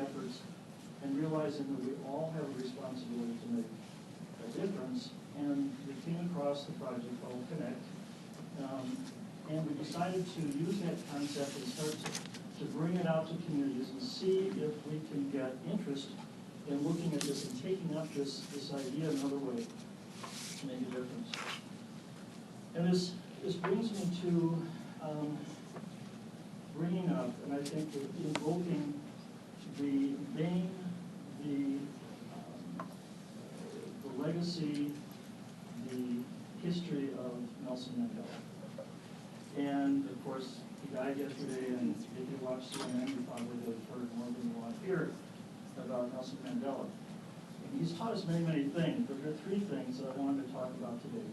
efforts and realizing that we all have a responsibility to make a difference. And we came across the project called Connect. And we decided to use that concept and start to bring it out to communities and see if we can get interest in looking at this and taking up this idea another way to make a difference. And this brings me to bringing up, and I think invoking the legacy, the history of Nelson Mandela. And of course, he died yesterday, and if you watch CNN, you probably have heard more than you want to hear about Nelson Mandela. And he's taught us many, many things, but there are three things that I wanted to talk about today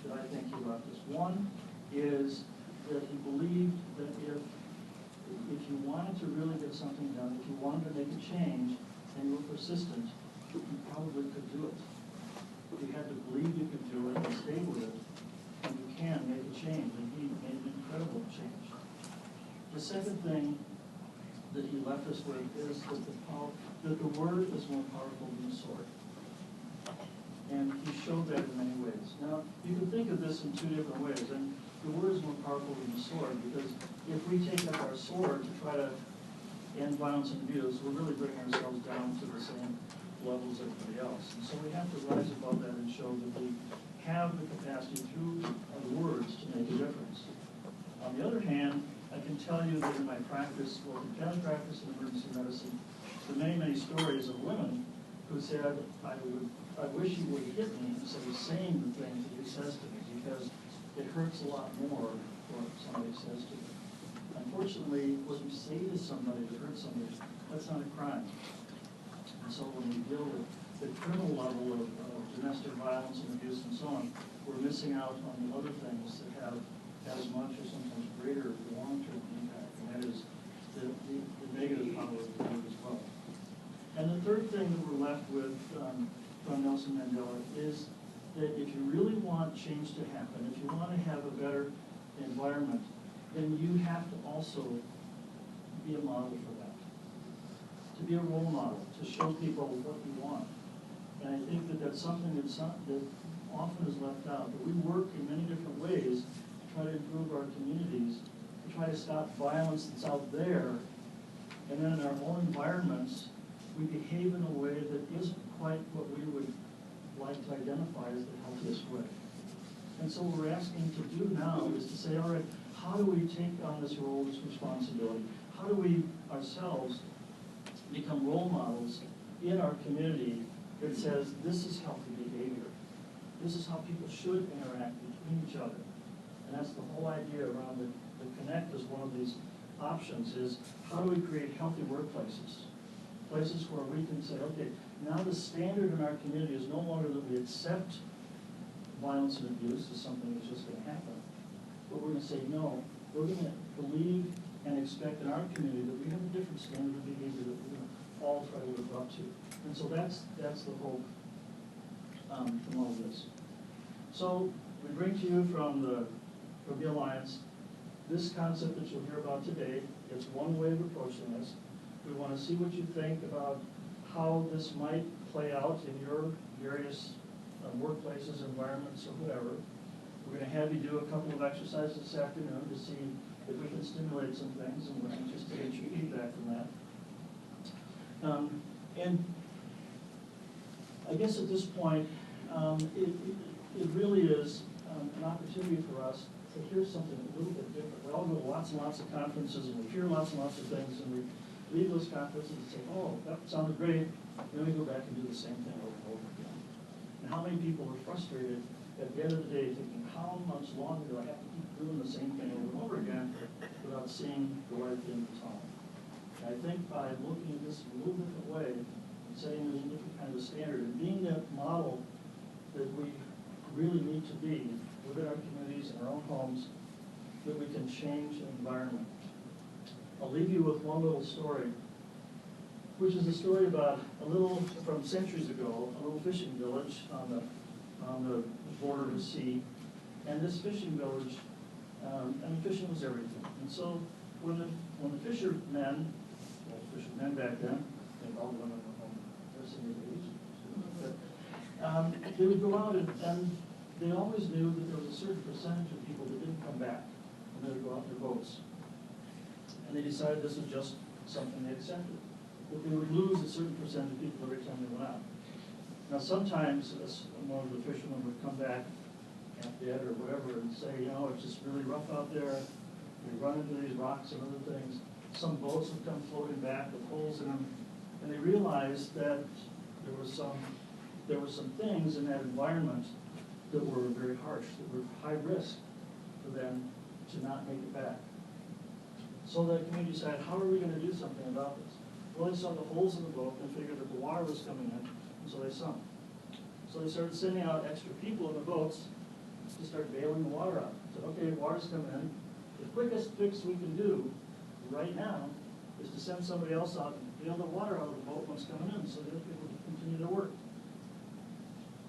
that I think he left us. One is that he believed that if you wanted to really get something done, if you wanted to make a change, and you were persistent, you probably could do it. You had to believe you could do it and stay with it, and you can make a change, and he made an incredible change. The second thing that he left us with is that the word is more powerful than the sword. And he showed that in many ways. Now, you can think of this in two different ways. And the word is more powerful than the sword, because if we take up our sword to try to end violence and abuse, we're really bringing ourselves down to the same level as everybody else. And so we have to rise above that and show that we have the capacity through our words to make a difference. On the other hand, I can tell you that in my practice, general practice in emergency medicine, the many, many stories of women who said, I wish you would hit me instead of saying the things that he says to me, because it hurts a lot more what somebody says to you. Unfortunately, what you say to somebody that hurts somebody, that's not a crime. And so when we deal with the criminal level of domestic violence and abuse and so on, we're missing out on the other things that have as much or sometimes greater long-term impact, and that is the negative power of the word as well. And the third thing that we're left with from Nelson Mandela is that if you really want change to happen, if you want to have a better environment, then you have to also be a model for that. To be a role model, to show people what you want. And I think that that's something that often is left out. But we work in many different ways to try to improve our communities, to try to stop violence that's out there. And then in our own environments, we behave in a way that isn't quite what we would like to identify as the healthiest way. And so what we're asking to do now is to say, all right, how do we take on this role, this responsibility? How do we ourselves become role models in our community that says this is healthy behavior? This is how people should interact between each other. And that's the whole idea around the Connect as one of these options, is how do we create healthy workplaces? Places where we can say, okay, now the standard in our community is no longer that we accept violence and abuse as something that's just going to happen. But we're going to say, no, we're going to believe and expect in our community that we have a different standard of behavior that we're going to all try to live up to. And so that's the hope from all of this. So we bring to you from the Alliance this concept that you'll hear about today. It's one way of approaching this. We want to see what you think about how this might play out in your various workplaces, environments, or whatever. We're going to have you do a couple of exercises this afternoon to see if we can stimulate some things, and we're anxious to get your feedback from that. And I guess at this point, it really is an opportunity for us to hear something a little bit different. We all go to lots and lots of conferences, and we hear lots and lots of things, and we leave those conferences and say, oh, that sounded great. And then we go back and do the same thing over and over again. And how many people are frustrated at the end of the day thinking, how much longer do I have to keep doing the same thing over and over again without seeing the light at the end of the tunnel? And I think by looking at this a little different way, and setting a different kind of standard, and being that model that we really need to be within our communities and our own homes, that we can change the environment. I'll leave you with one little story, which is a story about from centuries ago, a little fishing village on the border of the sea. And this fishing village, fishing was everything. And so when the fishermen back then, think all women are home nursing age. But they would go out and they always knew that there was a certain percentage of people that didn't come back when they would go out in their boats. And they decided this was just something they accepted. That they would lose a certain percentage of people every time they went out. Now sometimes one of the fishermen would come back half dead or whatever and say, you know, it's just really rough out there. We run into these rocks and other things. Some boats would come floating back with holes in them. And they realized that there were some things in that environment that were very harsh, that were high risk for them to not make it back. So the community decided, how are we going to do something about this? Well, they saw the holes in the boat and figured that the water was coming in, and so they sunk. So they started sending out extra people in the boats to start bailing the water out. Said, okay, water's coming in. The quickest fix we can do right now is to send somebody else out and bail the water out of the boat when it's coming in so the other people can continue their work.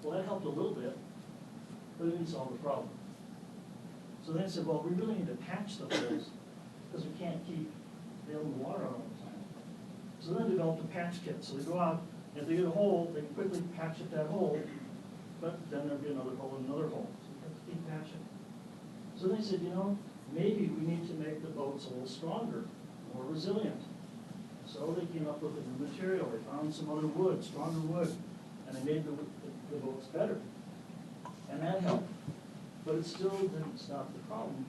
Well, that helped a little bit, but it didn't solve the problem. So they said, well, we really need to patch the holes because we can't keep bailing the water out all the time. So then they developed a patch kit. So they go out, and if they get a hole, they can quickly patch at that hole, but then there'll be another hole and another hole. So you have to keep patching. So they said, you know, maybe we need to make the boats a little stronger, more resilient. So they came up with a new material. They found some other wood, stronger wood, and they made the boats better. And that helped. But it still didn't stop the problem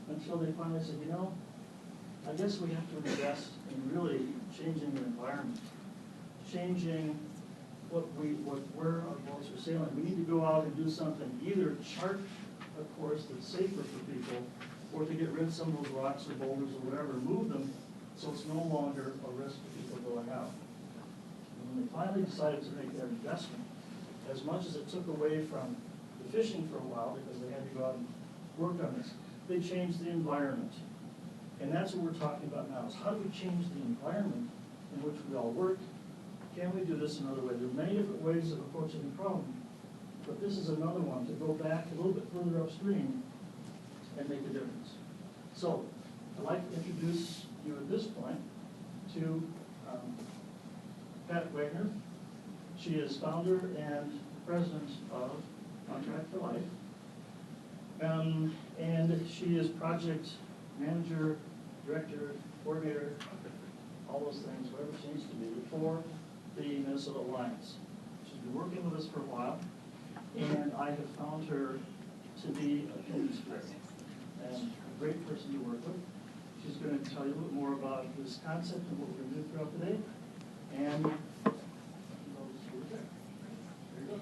until they finally said, you know, I guess we have to invest in really changing the environment, changing where our boats are sailing. We need to go out and do something, either chart a course that's safer for people, or to get rid of some of those rocks or boulders or whatever, move them so it's no longer a risk for people going out. And when they finally decided to make that investment, as much as it took away from the fishing for a while because they had to go out and work on this, they changed the environment. And that's what we're talking about now, is how do we change the environment in which we all work? Can we do this another way? There are many different ways of approaching the problem, but this is another one to go back a little bit further upstream and make a difference. So I'd like to introduce you at this point to Pat Wagner. She is founder and president of Contract for Life. And she is project manager, director, coordinator, all those things, whatever she needs to be, for the Minnesota Alliance. She's been working with us for a while, and I have found her to be a kindred spirit and a great person to work with. She's going to tell you a little bit more about this concept and what we're going to do throughout the day. And there you go.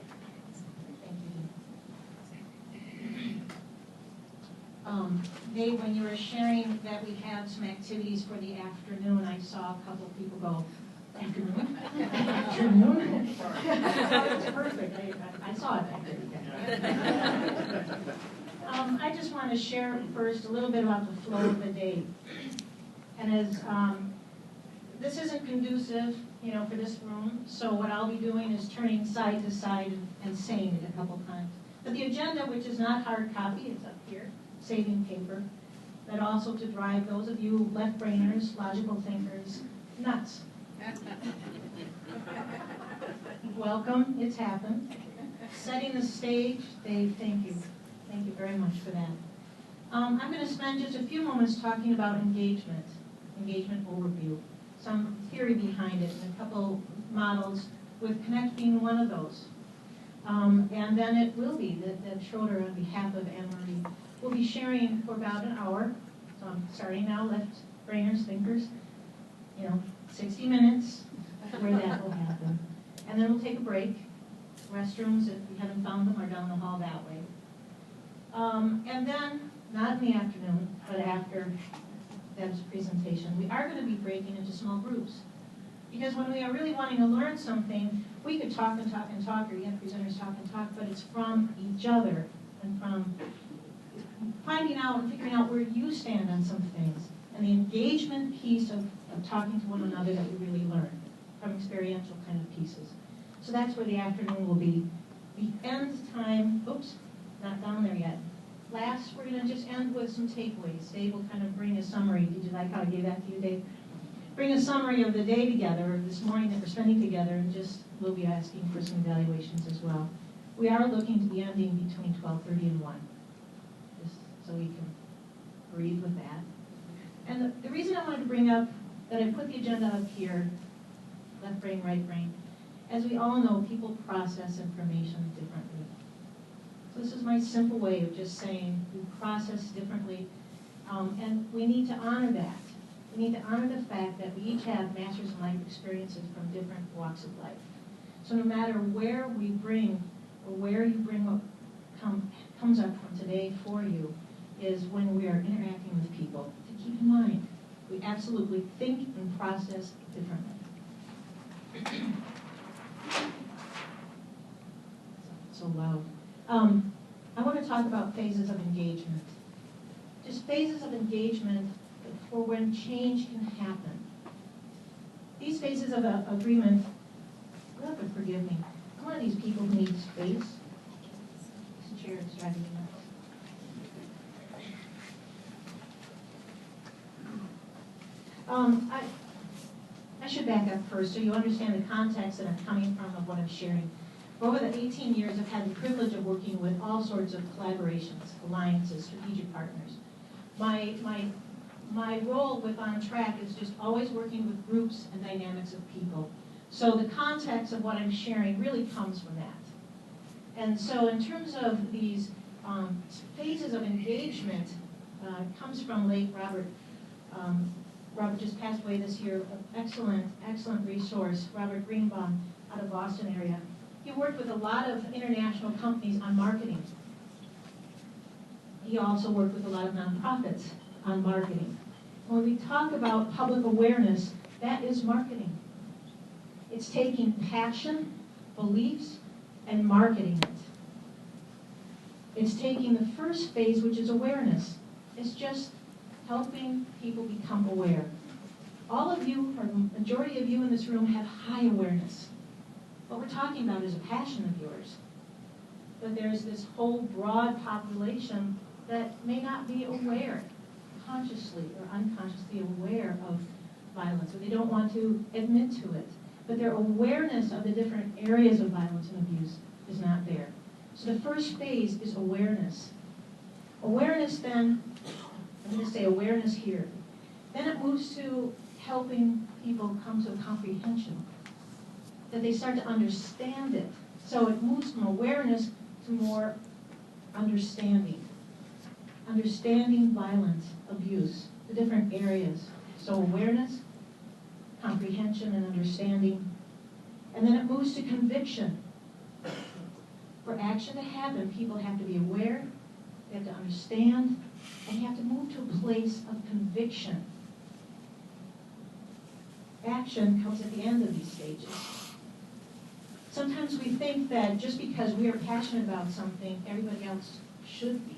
Dave, when you were sharing that we have some activities for the afternoon, I saw a couple of people go, afternoon? Afternoon? It's perfect. I saw it back there. I just want to share first a little bit about the flow of the day. And as this isn't conducive, for this room, so what I'll be doing is turning side to side and saying it a couple times. But the agenda, which is not hard copy, it's up here, saving paper, but also to drive those of you left-brainers, logical thinkers, nuts. Welcome, it's happened. Setting the stage, Dave, thank you. Thank you very much for that. I'm going to spend just a few moments talking about engagement overview, some theory behind it, and a couple models, with Connect being one of those. And then it will be that Schroeder, on behalf of Anne-Marie, will be sharing for about an hour. So I'm starting now, left-brainers, thinkers, 60 minutes where that will happen. And then we'll take a break. Restrooms, if you haven't found them, are down the hall that way. And then, not in the afternoon, but after Deb's presentation, we are going to be breaking into small groups. Because when we are really wanting to learn something, we could talk and talk and talk, or you have presenters talk and talk, but it's from each other and from finding out and figuring out where you stand on some things. And the engagement piece of talking to one another that we really learn from experiential kind of pieces. So that's where the afternoon will be. The end time, oops, not down there yet. Last, we're going to just end with some takeaways. Dave will kind of bring a summary. Did you like how I gave that to you, Dave? bring a summary of the day together, this morning that we're spending together, and just we'll be asking for some evaluations as well. We are looking to be ending between 12:30 and 1, just so we can breathe with that. And the reason I wanted to bring up that I put the agenda up here, left brain, right brain, as we all know, people process information differently. So this is my simple way of just saying we process differently, and we need to honor that. We need to honor the fact that we each have masters in life experiences from different walks of life. So no matter where we bring, or where you bring what comes up from today for you, is when we are interacting with people, to keep in mind, we absolutely think and process differently. So loud. I want to talk about phases of engagement. Just phases of engagement for when change can happen. These phases of agreement, you'll have to forgive me. I'm one of these people who needs space. This chair is driving me nuts. I should back up first so you understand the context that I'm coming from of what I'm sharing. For over the 18 years, I've had the privilege of working with all sorts of collaborations, alliances, strategic partners. My role with On Track is just always working with groups and dynamics of people. So the context of what I'm sharing really comes from that. And so in terms of these phases of engagement, comes from late Robert. Robert just passed away this year, an excellent resource, Robert Greenbaum out of Boston area. He worked with a lot of international companies on marketing. He also worked with a lot of nonprofits on marketing. When we talk about public awareness, that is marketing. It's taking passion, beliefs, and marketing it. It's taking the first phase, which is awareness. It's just helping people become aware. All of you, or the majority of you in this room, have high awareness. What we're talking about is a passion of yours. But there's this whole broad population that may not be aware, consciously or unconsciously aware of violence, or they don't want to admit to it. But their awareness of the different areas of violence and abuse is not there. So the first phase is awareness. Awareness then, I'm going to say awareness here. Then it moves to helping people come to a comprehension, that they start to understand it. So it moves from awareness to more understanding. Understanding violence, abuse, the different areas. So awareness, comprehension, and understanding. And then it moves to conviction. For action to happen, people have to be aware, they have to understand, and you have to move to a place of conviction. Action comes at the end of these stages. Sometimes we think that just because we are passionate about something, everybody else should be.